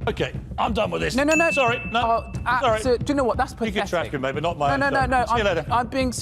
Okay, I'm done with this. No. Sorry, no. Sorry. Do you know what? That's pathetic. You can trash me, mate, but not my... No. See you later. I'm being...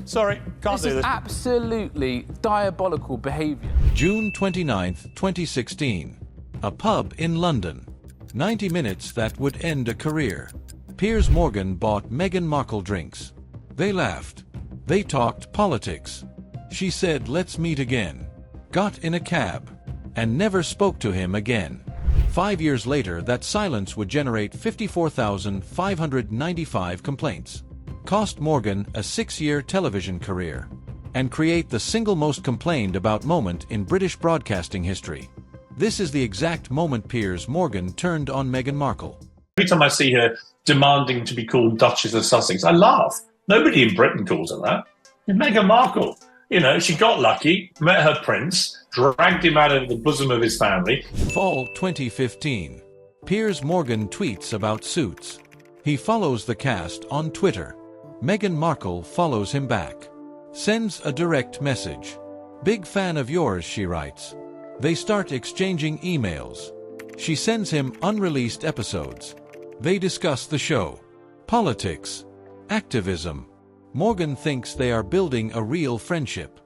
Sorry, can't do This is this. absolutely diabolical behaviour. June 29, 2016. A pub in London. 90 minutes that would end a career. Piers Morgan bought Meghan Markle drinks. They laughed. They talked politics. She said, "Let's meet again." Got in a cab. And never spoke to him again. 5 years later, that silence would generate 54,595 complaints. Cost Morgan a 6-year television career. And create the single most complained about moment in British broadcasting history. This is the exact moment Piers Morgan turned on Meghan Markle. Every time I see her demanding to be called Duchess of Sussex, I laugh. Nobody in Britain calls her that. It's Meghan Markle. You know, she got lucky, met her prince, dragged him out of the bosom of his family. Fall 2015. Piers Morgan tweets about Suits. He follows the cast on Twitter. Meghan Markle follows him back. Sends a direct message. "Big fan of yours," she writes. They start exchanging emails. She sends him unreleased episodes. They discuss the show. Politics. Activism. Morgan thinks they are building a real friendship.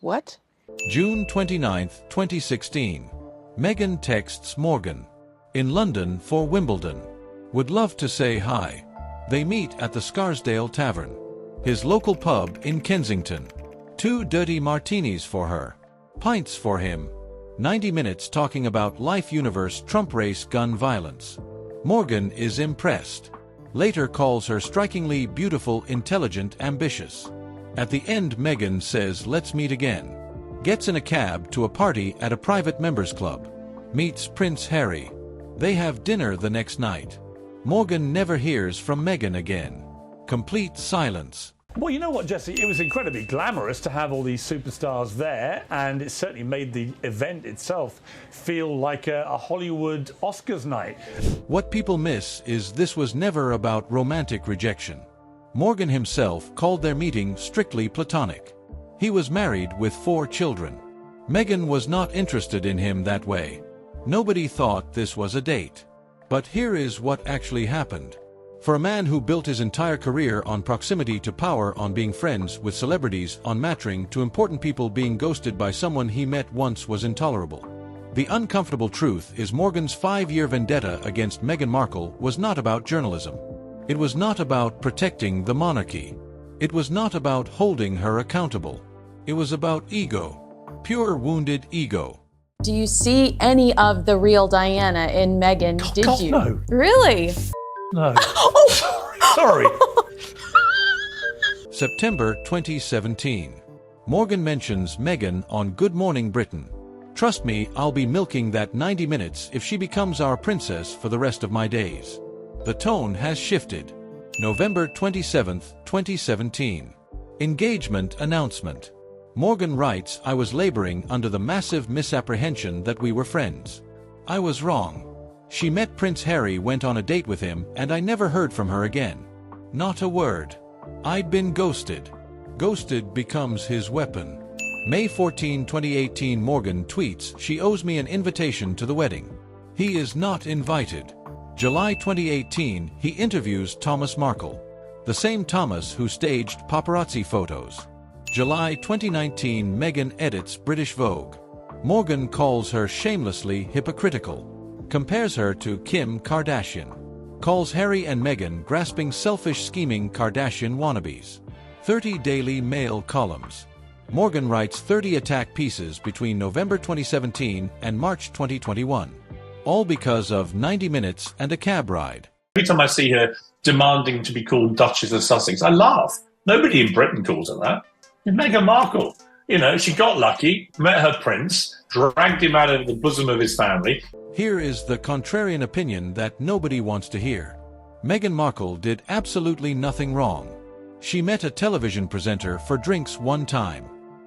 What? June 29, 2016. Meghan texts Morgan. In London for Wimbledon. Would love to say hi. They meet at the Scarsdale Tavern. His local pub in Kensington. 2 dirty martinis for her. Pints for him. 90 minutes talking about life, universe, Trump race, gun violence. Morgan is impressed. Later calls her strikingly beautiful, intelligent, ambitious. At the end, Meghan says, "Let's meet again." Gets in a cab to a party at a private members club. Meets Prince Harry. They have dinner the next night. Morgan never hears from Meghan again. Complete silence. Well, you know what, Jesse? It was incredibly glamorous to have all these superstars there, and it certainly made the event itself feel like a Hollywood Oscars night. What people miss is this was never about romantic rejection. Morgan himself called their meeting strictly platonic. He was married with 4 children. Meghan was not interested in him that way. Nobody thought this was a date. But here is what actually happened. For a man who built his entire career on proximity to power, on being friends with celebrities, on mattering to important people, being ghosted by someone he met once was intolerable. The uncomfortable truth is Morgan's 5-year vendetta against Meghan Markle was not about journalism. It was not about protecting the monarchy. It was not about holding her accountable. It was about ego. Pure wounded ego. Do you see any of the real Diana in Meghan? Did God, you? no. Really? No. Sorry. September 2017. Morgan mentions Meghan on Good Morning Britain. "Trust me, I'll be milking that 90 minutes if she becomes our princess for the rest of my days." The tone has shifted. November 27, 2017. Engagement announcement. Morgan writes, "I was laboring under the massive misapprehension that we were friends. I was wrong. She met Prince Harry, went on a date with him, and I never heard from her again. Not a word. I'd been ghosted. Ghosted becomes his weapon." May 14, 2018. Morgan tweets, "She owes me an invitation to the wedding. He is not invited." July 2018. He interviews Thomas Markle. The same Thomas who staged paparazzi photos. July 2019. Meghan edits British Vogue. Morgan calls her shamelessly hypocritical. Compares her to Kim Kardashian. Calls Harry and Meghan grasping, selfish, scheming Kardashian wannabes. 30 Daily Mail columns. Morgan writes 30 attack pieces between November 2017 and March 2021. All because of 90 minutes and a cab ride. Every time I see her demanding to be called Duchess of Sussex, I laugh. Nobody in Britain calls her that. It's Meghan Markle. You know, she got lucky, met her prince, dragged him out of the bosom of his family. Here is the contrarian opinion that nobody wants to hear. Meghan Markle did absolutely nothing wrong. She met a television presenter for drinks one time.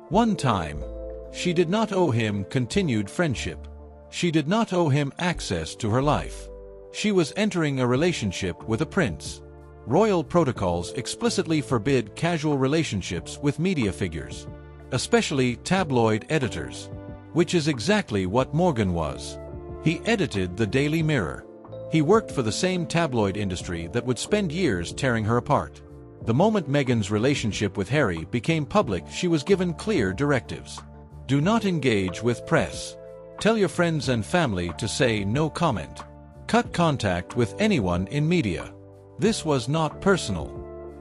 One time. She did not owe him continued friendship. She did not owe him access to her life. She was entering a relationship with a prince. Royal protocols explicitly forbid casual relationships with media figures, especially tabloid editors, which is exactly what Morgan was. He edited the Daily Mirror. He worked for the same tabloid industry that would spend years tearing her apart. The moment Meghan's relationship with Harry became public, she was given clear directives. Do not engage with press. Tell your friends and family to say no comment. Cut contact with anyone in media. This was not personal.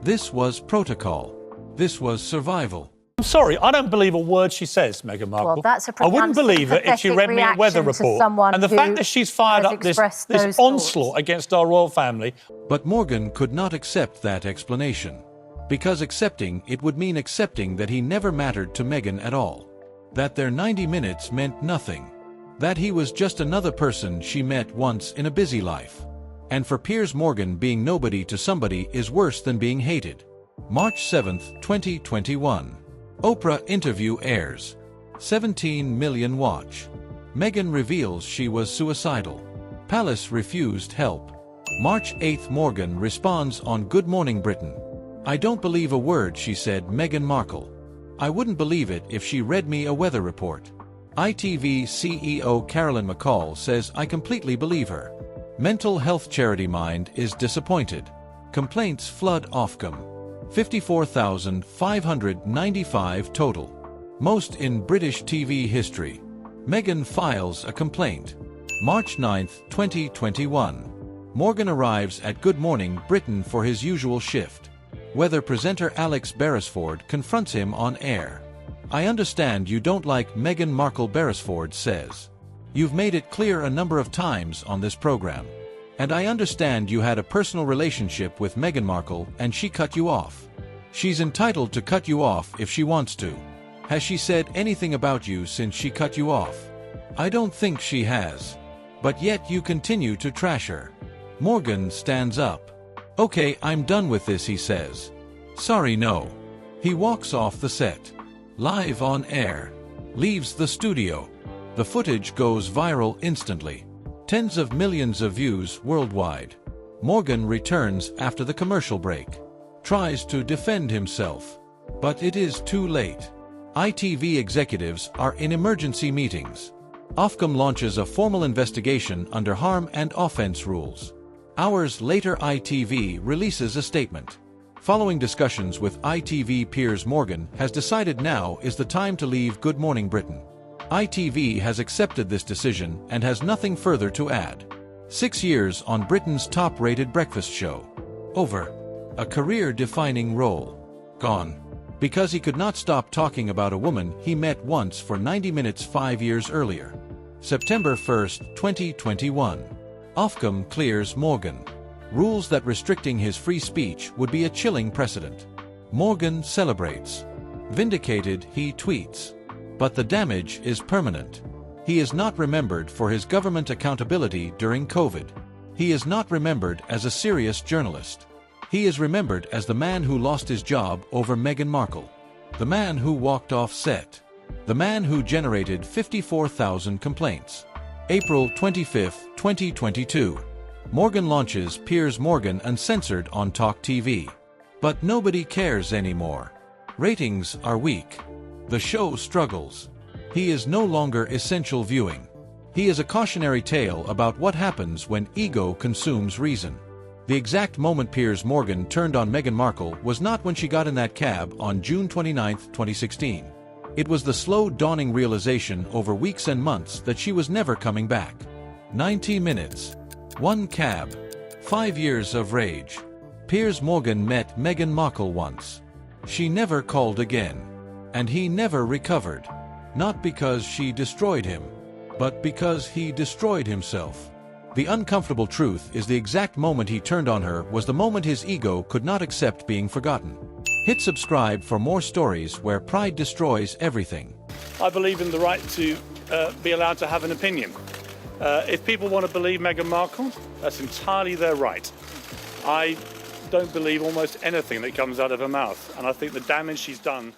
This was protocol. This was survival. I'm sorry, I don't believe a word she says, Meghan Markle. Well, that's a I wouldn't believe it if she read me a weather report. And the fact that she's fired up this onslaught against our royal family. But Morgan could not accept that explanation. Because accepting it would mean accepting that he never mattered to Meghan at all. That their 90 minutes meant nothing. That he was just another person she met once in a busy life. And for Piers Morgan, being nobody to somebody is worse than being hated. March 7, 2021. Oprah interview airs. 17 million watch. Meghan reveals she was suicidal. Palace refused help. March 8, Morgan responds on Good Morning Britain. I don't believe a word she said, Meghan Markle. I wouldn't believe it if she read me a weather report. ITV CEO Carolyn McCall says I completely believe her. Mental health charity Mind is disappointed. Complaints flood Ofcom. 54,595 total. Most in British TV history. Meghan files a complaint. March 9, 2021. Morgan arrives at Good Morning Britain for his usual shift. Weather presenter Alex Beresford confronts him on air. I understand you don't like Meghan Markle, Beresford says. You've made it clear a number of times on this program. And I understand you had a personal relationship with Meghan Markle and she cut you off. She's entitled to cut you off if she wants to. Has she said anything about you since she cut you off? I don't think she has. But yet you continue to trash her. Morgan stands up. Okay, I'm done with this, he says. Sorry, no. He walks off the set. Live on air. Leaves the studio. The footage goes viral instantly. Tens of millions of views worldwide. Morgan returns after the commercial break. Tries to defend himself. But it is too late. ITV executives are in emergency meetings. Ofcom launches a formal investigation under harm and offense rules. Hours later, ITV releases a statement. Following discussions with ITV, Piers Morgan has decided now is the time to leave Good Morning Britain. ITV has accepted this decision and has nothing further to add. 6 years on Britain's top-rated breakfast show. Over. A career-defining role. Gone. Because he could not stop talking about a woman he met once for 90 minutes 5 years earlier. September 1, 2021. Ofcom clears Morgan. Rules that restricting his free speech would be a chilling precedent. Morgan celebrates. Vindicated, he tweets. But the damage is permanent. He is not remembered for his government accountability during COVID. He is not remembered as a serious journalist. He is remembered as the man who lost his job over Meghan Markle. The man who walked off set. The man who generated 54,000 complaints. April 25, 2022. Morgan launches Piers Morgan Uncensored on Talk TV. But nobody cares anymore. Ratings are weak. The show struggles. He is no longer essential viewing. He is a cautionary tale about what happens when ego consumes reason. The exact moment Piers Morgan turned on Meghan Markle was not when she got in that cab on June 29, 2016. It was the slow dawning realization over weeks and months that she was never coming back. 90 minutes. One cab. 5 years of rage. Piers Morgan met Meghan Markle once. She never called again. And he never recovered. Not because she destroyed him, but because he destroyed himself. The uncomfortable truth is the exact moment he turned on her was the moment his ego could not accept being forgotten. Hit subscribe for more stories where pride destroys everything. I believe in the right to be allowed to have an opinion. If people want to believe Meghan Markle, that's entirely their right. I don't believe almost anything that comes out of her mouth, and I think the damage she's done